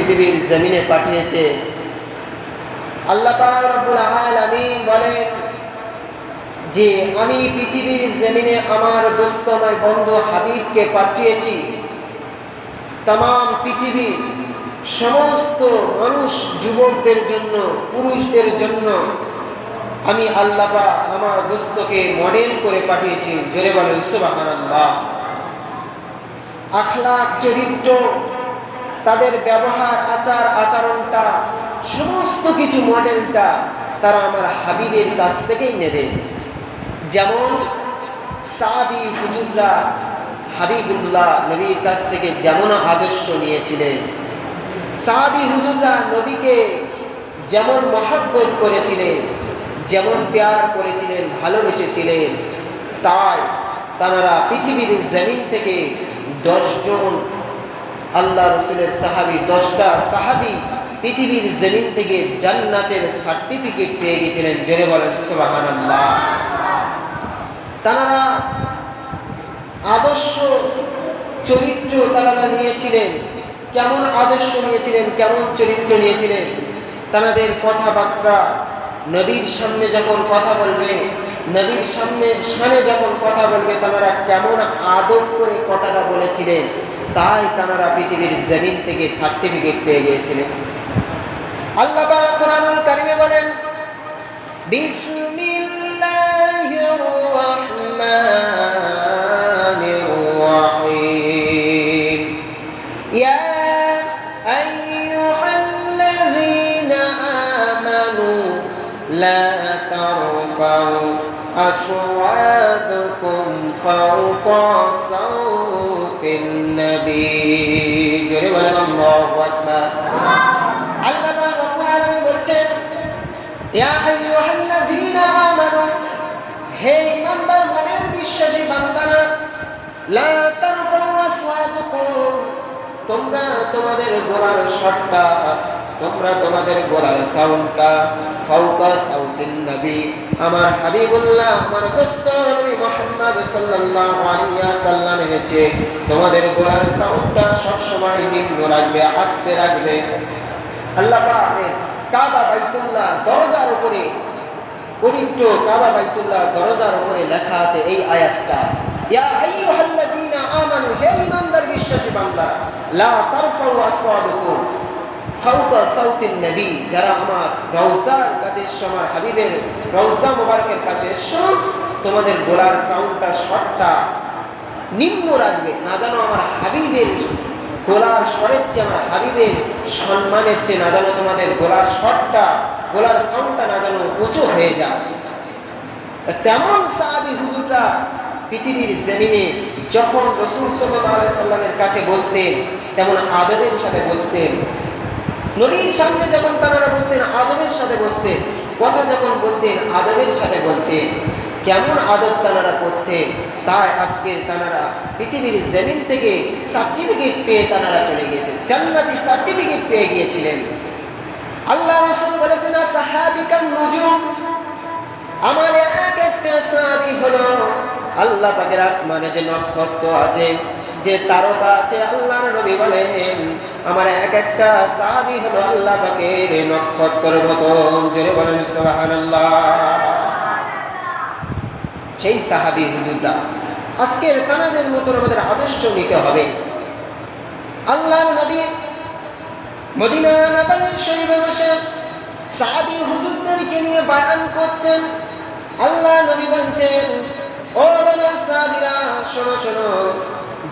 পৃথিবীর জমিনে পাঠিয়েছে। আল্লাহ পাক রব্বুল আলামিন বলেন যে আমি পৃথিবীর জমিনে আমার দোস্তময় বন্ধু হাবিবকে পাঠিয়েছি तमाम পৃথিবীর সমস্ত মানুষ, যুবকদের জন্য, পুরুষদের জন্য আমি আল্লাহ পাক আমার দোস্তকে মডেল করে পাঠিয়েছি। জোরে বলেন সুবহানাল্লাহ। আখলাক, চরিত্র, তাদের ব্যবহার, আচার আচরণটা, সমস্ত কিছু মডেলটা তারা আমার হাবিবের কাছ থেকেই নেবে। যেমন সাহাবী হুজুররা হাবিবুল্লাহ নবীর কাছ থেকে যেমন আদর্শ নিয়েছিলেন, সাহাবী হুজুররা নবীকে যেমন মহব্বত করেছিলেন, যেমন প্যার করেছিলেন, ভালোবেসেছিলেন, তাই তারা পৃথিবীর জমিন থেকে 10 জন আল্লাহ রসুলের সাহাবী, 10টা সাহাবী পৃথিবীর জমিন থেকে জান্নাতের সার্টিফিকেট পেয়ে গেছিলেন। জোরে বলেন সুবহানাল্লাহ। তারা আদর্শ চরিত্র তারা নিয়েছিলেন। কেমন আদর্শ নিয়েছিলেন, কেমন চরিত্র নিয়েছিলেন? তাদের কথাবার্তা, নবীর সামনে যখন কথা বলবে, নবীর সামনে যখন কথা বলবে, তারা কেমন আদব করে কথাটা বলেছিলেন, তাই তারা পৃথিবীর জমিন থেকে সার্টিফিকেট পেয়ে গিয়েছিলেন। আল্লাহ পাক কোরআনুল কারীমে বলেন, বিসমিল্লাহির রাহমানির রাহিম, ইয়া আইয়ুহাল্লাযীনা আমানু লা তারফাউ আসওয়াতাকুম ফাওকা সাওতিন নবী। জোরে বলেন আল্লাহু আকবার। আল্লাহ রাব্বুল আলামিন বলছেন, ইয়া আইয়ুহাল্লাযীনা আমানু, হে ঈমানদার মুমিন বিশ্বাসী বান্দারা, লা তারফাউ আসওয়াতাকুম, তোমরা তোমাদের গলার শটটা, তোমরা তোমাদের গলার সাউন্ডটা ফাওকা সাউতিন নবী, আমার হাবিবুল্লাহ, আমার দোস্ত নবী মুহাম্মদ সাল্লাল্লাহু আলাইহি ওয়াসাল্লামের চেয়ে তোমাদের গলার সাউন্ডটা সব সময় নিম্ন রাখবে, আস্তে রাখবে। আল্লাহ পাক কাবা বাইতুল্লাহ দরজার উপরে, পবিত্র কাবা বাইতুল্লাহ দরজার উপরে লেখা আছে এই আয়াতটা, ইয়া আইয়ুহাল্লাযীনা আমানু, হে ঈমানদার বিশ্বাসী বান্দা, লা তারফাউ আসওয়াতাকুম ফাওকা সাওতিন নবী, যারা আমার রওজার কাছে এসো, আমার হাবিবের রওজা মুবারকের কাছে এসো, তোমাদের গলার সাউন্ডটা, শটটা নিম্ন রাখবে, না জানো আমার হাবিবের গলার স্বরের চেয়ে, আমার হাবিবের সম্মানের চেয়ে না জানো তোমাদের গলার শটটা, গলার সাউন্ডটা না জানো উঁচু হয়ে যায়। তেমন সাহাবী হুজুররা পৃথিবীর জমিনে যখন রাসূল সাল্লাল্লাহু আলাইহি সাল্লামের কাছে বসতেন, তেমন আদবের সাথে বসতেন। নবীর সামনে যখন তারা বসতেন, আদবের সাথে বসতেন। কথা যখন বলতেন, আদবের সাথে বলতেন। কেমন আদব তারা করতেন, তাই আজকের তারা পৃথিবীর জমিন থেকে সার্টিফিকেট পেয়ে তারা চলে গিয়েছেন, জান্নাতি সার্টিফিকেট পেয়ে গিয়েছিলেন। আল্লাহ রাসূল বলেছেন, সাহাবিকান নুজুম, আমার এক একটা সাহাবী হলো আল্লাহ পাকের আসমানে যে নক্ষত্র আছে, যে তারকা আছে, আল্লাহর নবী বলেন আমার এক একটা সাহাবী হলো আল্লাহ পাকের নক্ষত্রের মতন। জোরে বলেন সুবহানাল্লাহ। সেই সাহাবী হুজুররা আজকের তানাদের মতন আমাদের আদর্শ নিতে হবে। আল্লাহর নবী মদিনা নববী শরীফে বসে সাহাবী হুজুরদেরকে নিয়ে বয়ান করছেন। আল্লাহ নবী বলছেন, ও বাবা সাহাবীরা, শোনো শোনো,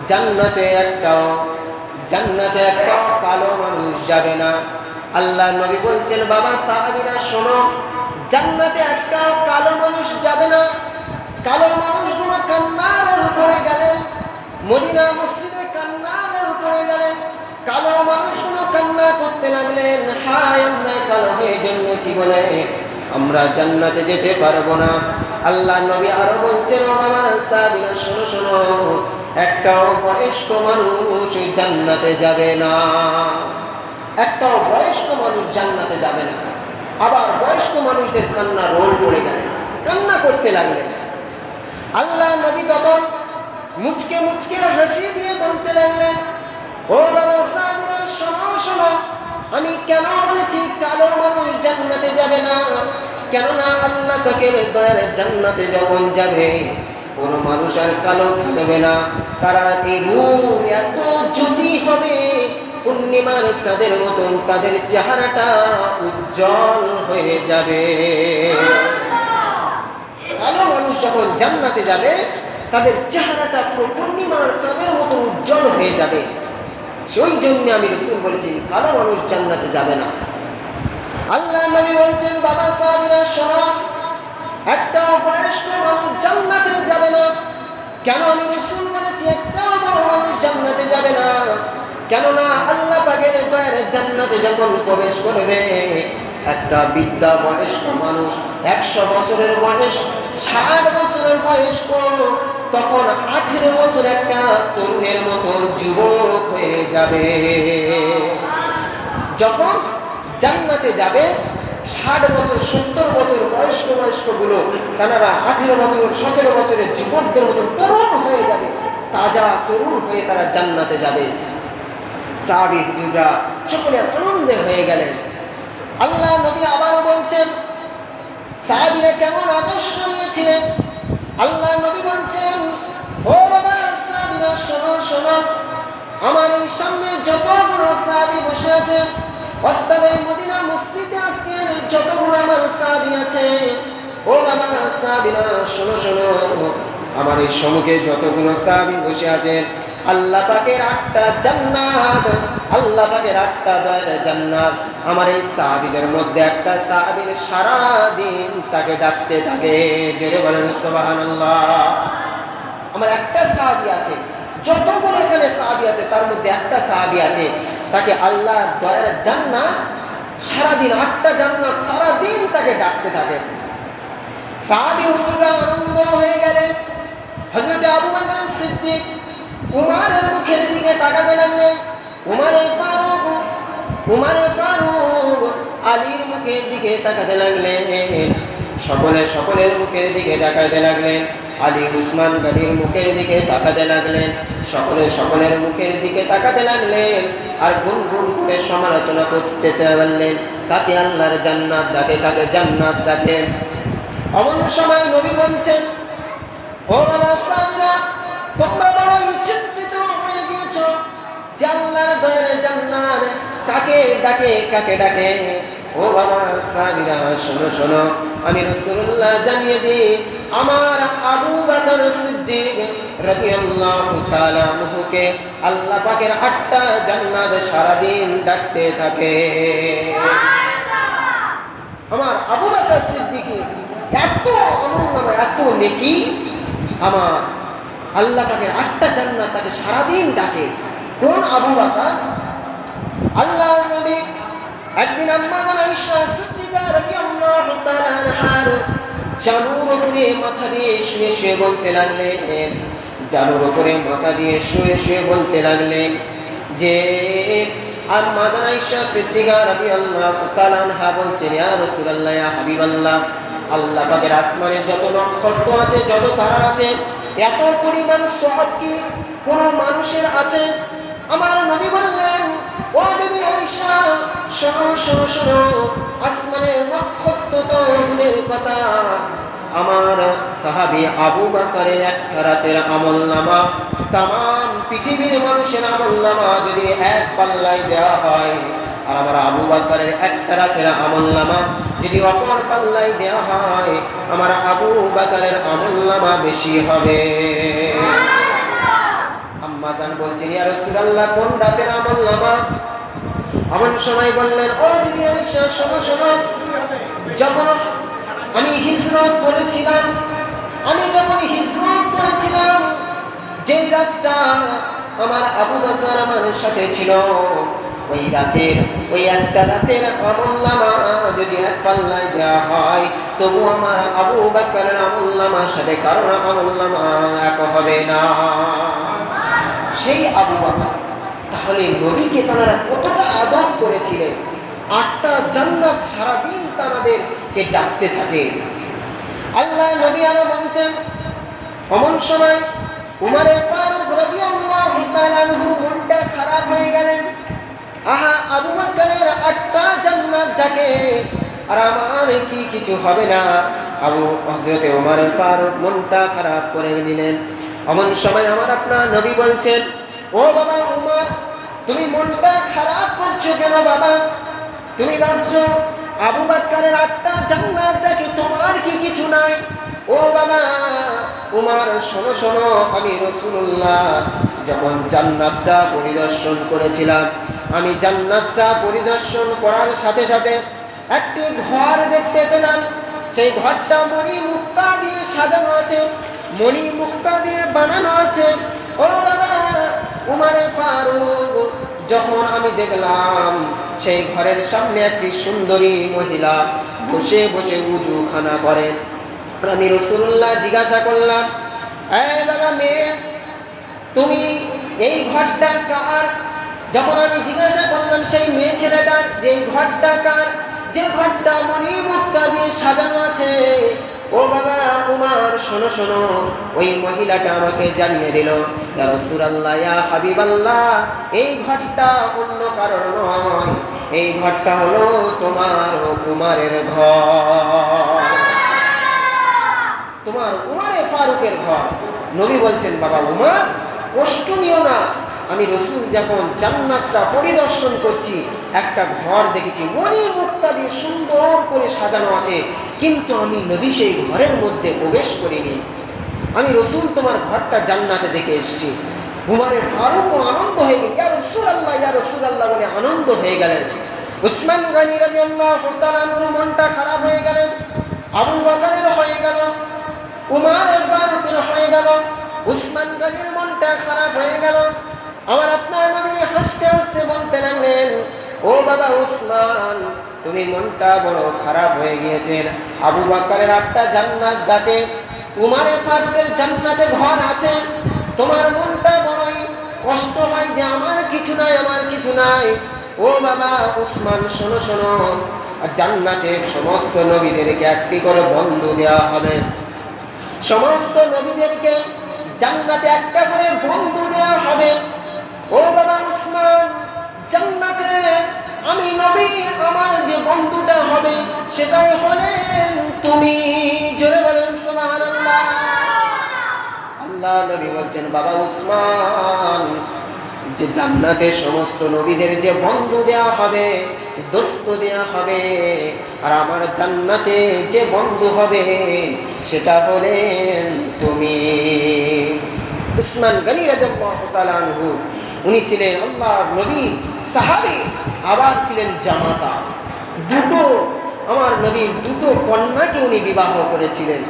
জান্নাতে একটাও কালো মানুষ যাবে না। আল্লাহ নবী বলছেন, বাবা সাহাবীরা শোনো, জান্নাতে একটাও কালো মানুষ যাবে না। কালো মানুষগুলো কান্নার পড়ে গেলেন, মদিনা মসজিদে কান্নার পড়ে গেলেন। কালো মানুষগুলো কান্না করতে লাগলেন, হায় আমরা কালো হয়ে জন্মেছি বলে আমরা জান্নাতে যেতে পারবো না। আল্লাহ নবী আরো বলছেন, ও বাবা সাহাবীরা শোনো শোনো, একটাও বয়স্ক মানুষ জান্নাতে যাবে না। একটাও বয়স্ক মানুষ জান্নাতে যাবে না। আবার বয়স্ক মানুষদের কান্না রোল পড়ে গেলেন, কান্না করতে লাগলেন। আল্লাহ নবী তখন মুচকে মুচকে হাসি দিয়ে বলতে লাগলেন, ও বাবা সাহাবীরা শোনো শোনো, আমি কেন বলেছি কালো মানুষ জান্নাতে যাবে না? কেননা আল্লাহ পাকের দয়ার জান্নাতে যখন যাবে কোনো মানুষ আর কালো থাকবে না। তারা এই রূপ এত জ্যোতি হবে, পূর্ণিমার চাঁদের মতন তাদের চেহারাটা উজ্জ্বল হয়ে যাবে। কালো মানুষ যখন জান্নাতে যাবে তাদের চেহারাটা পুরো পূর্ণিমার চাঁদের মতো উজ্জ্বল হয়ে যাবে। সেই জন্য আমি রাসূল বলেছি কালো মানুষ জান্নাতে যাবে না। আল্লাহ নবী বলছেন, বাবা সাহাবীরা শোনো, একটা বয়স্ক মানুষ জান্নাতে যাবে না। কেন আমি রাসূল বলেছি একটা বড় মানুষ জান্নাতে যাবে না? কেননা আল্লাহ পাকের দয়ার জান্নাতে যখন প্রবেশ করবে একটা বৃদ্ধা বয়স্ক মানুষ, 100 বছরের বয়স, 60 বছরের বয়স্ক, তখন 18 বছর একটা তরুণের মতন যুবক হয়ে যাবে। যখন জান্নাতে যাবে 60 বছর 70 বছর বয়স্ক গুলো তারা 18 বছর 17 বছরের যুবকদের মতন তরুণ হয়ে যাবে, তাজা তরুণ হয়ে তারা জান্নাতে যাবে। সাহাবী হুজুররা সকলে আনন্দে হয়ে গেলেন। আল্লাহ নবী আবারও বলছেন, সাহাবীরা কেমন আদর্শ নিয়েছিলেন? আল্লাহ নবী বলছেন, ও বাবা সাহাবীরা শোনো শোনো, আমার এই সামনে যতগুলো সাহাবী বসে আছে, অর্থাৎ এই মদিনা মসজিদে আজকে যতগুলো আমার সাহাবী আছে, ও বাবা সাহাবীরা শোনো শোনো, আমার এই সম্মুখে যতগুলো সাহাবী বসে আছে, আল্লাহ পাকের 8টা জান্নাত, আল্লাহ পাকের 8টা দয়ার জান্নাত, আমার এই সাহাবীদের মধ্যে একটা সাহাবীর সারা দিন তাকে ডাকতে থাকে। জোরে বলেন সুবহানাল্লাহ। আমার একটা সাহাবী আছে, যতগুলো এখানে সাহাবী আছে তার মধ্যে একটা সাহাবী আছে, তাকে আল্লাহ দয়ার জান্নাত সারা দিন, 8টা জান্নাত সারা দিন তাকে ডাকতে থাকে। সাহাবী হুজুররা আনন্দ হয়ে গেলেন। হযরত আবু বকর সিদ্দিক উমারের মুখের দিকে তাকাতে লাগলেন, উমারে ফারুক আলীর মুখের দিকে তাকাতে লাগলেন, সকলের মুখের দিকে তাকাতে লাগলেন। আলী উসমান গনির মুখের দিকে তাকাতে লাগলেন, সকলের মুখের দিকে তাকাতে লাগলেন। আর গুনগুন করে সমালোচনা করতে লাগলেন, কাকে আল্লাহর জান্নাত ডাকে, কাকে জান্নাত ডাকে। এমন সময় নবী বলছেন, ও বাবা সাহাবীরা, তোমরা বড়ই চিন্তিত হয়ে গিয়েছো যে আল্লাহর দয়ার জান্নাত কাকে ডাকে, কাকে ডাকে। ও বাবা সাহাবীরা শোনো শোনো, আমি রাসূলুল্লাহ জানিয়ে দিই, আমার আবু বকর সিদ্দিক রাদিয়াল্লাহু তাআলা আনহুকে আল্লাহ পাকের 8টা জান্নাত সারা দিন ডাকতে থাকে। আমার আবু বকর সিদ্দিক এত আমলনামা, এত নেকি, আমার আল্লাহ পাকের 8টা জান্নাত তাকে সারা দিন ডাকে। কোন আবু বকর? আল্লাহর নবী একদিন আম্মা আয়েশা সিদ্দিকা রাদিয়াল্লাহু তাআলা আনহার জানুর উপরে মাথা দিয়ে শুয়ে শুয়ে বলতে লাগলেন, জানুর উপরে মাথা দিয়ে শুয়ে শুয়ে বলতে লাগলেন যে, আম্মা আয়েশা সিদ্দিকা রাদিয়াল্লাহু তাআলা আনহা বলছেন, ইয়া রাসূলুল্লাহ, ইয়া হাবিবাল্লাহ, আল্লাহ পাকের আসমানে যত নক্ষত্র আছে, যত তারা আছে, এত পরিমাণ সওয়াব কি কোনো মানুষের আছে? আমার নবী বললেন, ও বিবি আয়েশা, শোনো শোনো শোনো, আসমানের নক্ষত্র তো দূরের কথা, আমার সাহাবী আবু বকরের একটা রাতের আমলনামা তাম পৃথিবীর মানুষের আমলনামা যদি এক পাল্লায় দেওয়া হয়, আর আমার আবু বকরের একটা রাতের আমলনামা যদি অপর পাল্লায় দেওয়া হয়, আমার আবু বকরের আমলনামা বেশি হবে। আম্মা জান বলছেন, ইয়া রাসূলুল্লাহ, কোন রাতের আমলনামা? এমন সময় বললেন, ও বিবি আয়েশা, শোনো শোনো, যখন আমি হিজরত করেছিলাম, যেই রাতটা আমার আবু বকর আমার সাথে ছিল, ওই রাতের, ওই একটা রাতের আমলনামা যদি এক পাল্লায় দেওয়া হয়, তবু আমার আবু বকরের আমলনামার সাথে কারোর আমলনামা এক হবে না। সেই আবু বকর, তাহলে নবীকে তারা কতটা আদর করেছিলেন। 8টা জান্নাত সারাদিন তাদেরকে ডাকতে থাকে। আল্লাহ নবী আরো বলছেন, এমন সময় উমারে ফারুক রাদিয়াল্লাহু তাআলা আনহু মনটা খারাপ হয়ে গেলেন। আহা, আবু বকরের জান্নাতটাকে, আর আমার কি কিছু হবে না। হযরতে ওমর ফারুক মনটা খারাপ করে নিলেন। এমন সময় আমার আপনার নবী বলছেন, ও বাবা উমর, তুমি মনটা খারাপ করছো কেন বাবা? তুমি ভাবছো আবু বকরের 8টা জান্নাত দেখে তোমার কি কিছু নাই? ও বাবা উমর, শোনো শোনো, আমি রাসূলুল্লাহ যখন জান্নাতটা পরিদর্শন করেছিলাম, আমি জান্নাতটা পরিদর্শন করার সাথে সাথে একটি ঘর দেখতে পেলাম। সেই ঘরটা মণি মুক্তা দিয়ে সাজানো আছে, মণি মুক্তা দিয়ে বানানো আছে। ও বাবা উমরে ফারুক, যখন আমি দেখলাম সেই ঘরের সামনে একটি সুন্দরী মহিলা বসে বসে উজুখানা করেন, আমি রাসূলুল্লাহ জিজ্ঞাসা করলাম, এই বাবা মেয়ে, তুমি এই ঘরটা কার? যখন আমি জিজ্ঞাসা করলাম সেই মেয়ে ছেলেটার যে ঘরটা কার, যে ঘরটা মণি মুক্তা দিয়ে সাজানো আছে, ও বাবা উমর শোনো শোনো, ওই মহিলাটা আমাকে জানিয়ে দিল, ইয়া রাসূলুল্লাহ, ইয়া হাবিবাল্লাহ, এই ঘরটা অন্য কারোর নয়, এই ঘরটা হলো তোমার উমরের ঘর, তোমার উমরে ফারুকের ঘর। নবী বলছেন, বাবা উমর, কষ্ট নিও না, আমি রাসূল যখন জান্নাতটা পরিদর্শন করছি, একটা ঘর দেখেছি মণি মুক্তা দিয়ে সুন্দর করে সাজানো আছে, কিন্তু আমি নবী সেই ঘরের মধ্যে প্রবেশ করিনি, আমি রাসূল তোমার ঘরটা জান্নাতে দেখে এসেছি। উমরে ফারুকও আনন্দ হয়ে গেলেন, ইয়া রাসূলুল্লাহ, ইয়া রাসূলুল্লাহ বলে আনন্দ হয়ে গেলেন। উসমান গনি রাদিয়াল্লাহু তাআলা আনহুর মনটা খারাপ হয়ে গেলেন, আবু বকরের হয়ে গেল, উমর ফারুকের হয়ে গেল, উসমান গনির মনটা খারাপ হয়ে গেল। আমার আপনার নবী হাসতে হাসতে বলতে লাগলেন, ও বাবা উসমান, তুমি মনটা বড় খারাপ হয়ে গিয়েছেন, আবু বকরের 8টা জান্নাত ডাকে, উমর ফারুকের জান্নাতে ঘর আছে, তোমার মনটা বড়ই কষ্ট হয় যে আমার কিছু নাই, আমার কিছু নাই। ও বাবা উসমান শোনো শোনো, জান্নাতের সমস্ত নবীদেরকে একটি করে বন্ধু দেওয়া হবে, সমস্ত নবীদেরকে জান্নাতে একটা করে বন্ধু দেওয়া হবে। ও বাবা উসমান, জান্নাতে আমি নবী, আমার যে বন্ধুটা হবে সেটাই হলেন তুমি। জোরে বলেন সুবহানাল্লাহ। আল্লাহ নবী বলছেন, বাবা উসমান, যে জান্নাতে সমস্ত নবীদের যে বন্ধু দেওয়া হবে, দোস্ত দেওয়া হবে, আর আমার জান্নাতে যে বন্ধু হবে সেটা হলেন তুমি। উসমান গনি রাদিয়াল্লাহু তাআলা আনহু, উনি ছিলেন আল্লাহর নবী, সাহাবী, আবার ছিলেন জামাতা। দুটো আমার নবীর দুটো কন্যাকে উনি বিবাহ করেছিলেন,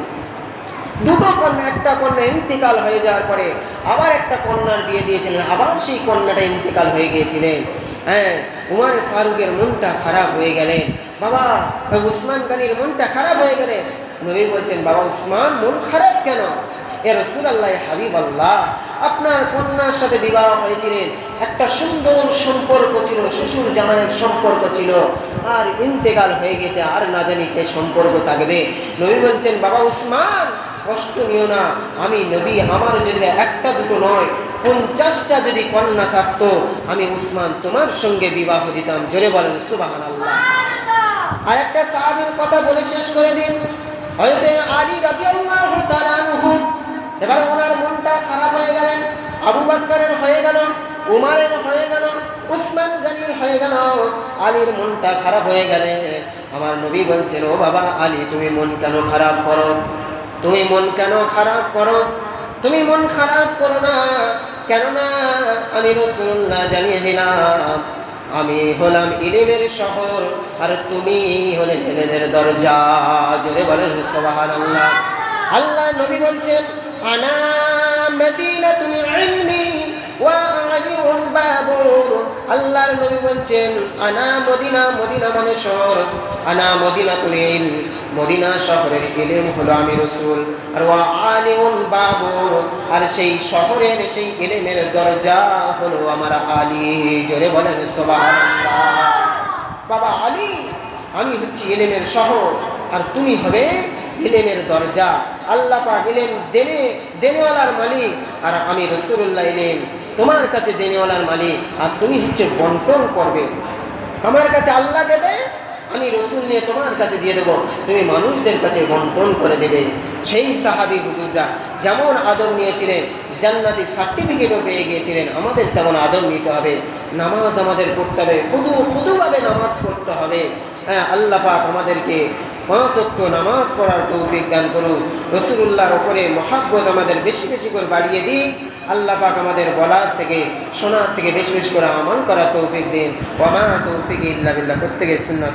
দুটো কন্যা, একটা কন্যা ইন্তেকাল হয়ে যাওয়ার পরে আবার একটা কন্যার বিয়ে দিয়েছিলেন, আবার সেই কন্যাটা ইন্তেকাল হয়ে গিয়েছিলেন। হ্যাঁ, উমর ফারুকের মনটা খারাপ হয়ে গেলেন, বাবা উসমান গনির মনটা খারাপ হয়ে গেলেন। নবী বলছেন, বাবা উসমান, মন খারাপ কেন? এ রাসূলুল্লাহ, হাবিবাল্লাহ, আপনার কন্যার সাথে বিবাহ হয়েছিলেন, একটা সুন্দর সম্পর্ক ছিল, শ্বশুর জামাইয়ের সম্পর্ক ছিল, আর ইন্তেকাল হয়ে গেছে, আর না জানি কে সম্পর্ক থাকবে। নবী বলছেন, বাবা উসমান, কষ্ট নিও না, আমি নবী, আমার যদি একটা দুটো নয় 50টা যদি কন্যা থাকতো, আমি উসমান তোমার সঙ্গে বিবাহ দিতাম। জোরে বলেন সুবহানাল্লাহ। আর একটা সাহাবীর কথা বলে শেষ করে দিন, হযরত আলী রাদিয়াল্লাহু তাআলা আনহু, এবার ওনার মনটা খারাপ হয়ে গেলেন, আবু বকরের হয়ে গেল, উমরের হয়ে গেল, উসমান গনির হয়ে গেল, আলীর মনটা খারাপ হয়ে গেলে। আমার নবী বলছেন, ও বাবা আলী, তুমি মন কেন খারাপ করো? তুমি মন কেন খারাপ করো? তুমি মন খারাপ করো না, কেননা আমি রাসূলুল্লাহ জানিয়ে দিলাম, আমি হলাম ইলমের শহর, আর তুমি হলে ইলমের দরজা। জোরে বলেন সুবহানাল্লাহ। আল্লাহ নবী বলছেন, আনা মদিনাতুল ইলমি ওয়া আলিউল বাবুর। আল্লাহর নবী বলছেন, আনা মদিনা, মদিনা মানে শহর, আনা মদিনাতুল ইলম, মদিনা শহরের ইলম হলো আমি রাসূল, আর ওয়া আলিউল বাবুর, আর সেই শহরের সেই ইলমের দরজা হলো আমার আলী। জোরে বলেন সুবহানাল্লাহ। বাবা আলী, আমি হচ্ছি ইলমের শহর, আর তুমি হবে ইলমের দরজা। আল্লাহ পাক ইলম দেনেওয়ালার মালিক, আর আমি রাসূলুল্লাহ ইলম তোমার কাছে দেনেওয়ালার মালিক, আর তুমি হচ্ছে বন্টন করবে। আমার কাছে আল্লাহ দেবে, আমি রসুল নিয়ে তোমার কাছে দিয়ে দেবো, তুমি মানুষদের কাছে বন্টন করে দেবে। সেই সাহাবী হুজুররা যেমন আদর নিয়েছিলেন, জান্নাতি সার্টিফিকেটও পেয়ে গিয়েছিলেন, আমাদের তেমন আদর নিতে হবে। নামাজ আমাদের পড়তে হবে, খুদুভাবে নামাজ পড়তে হবে। হ্যাঁ, আল্লাহ পাক আমাদেরকে মনসত্ব নামাজ পড়ার তৌফিক দান করুন। রসুলুল্লাহর ওপরে মহাব্বত আমাদের বেশি বেশি করে বাড়িয়ে দিন। আল্লাহ পাক আমাদের বলার থেকে শোনার থেকে বেশি বেশি করে আমল করার তৌফিক দিন। ওয়া মা তৌফিক ইল্লা বিল্লাহ। প্রত্যেকের সুন্নাত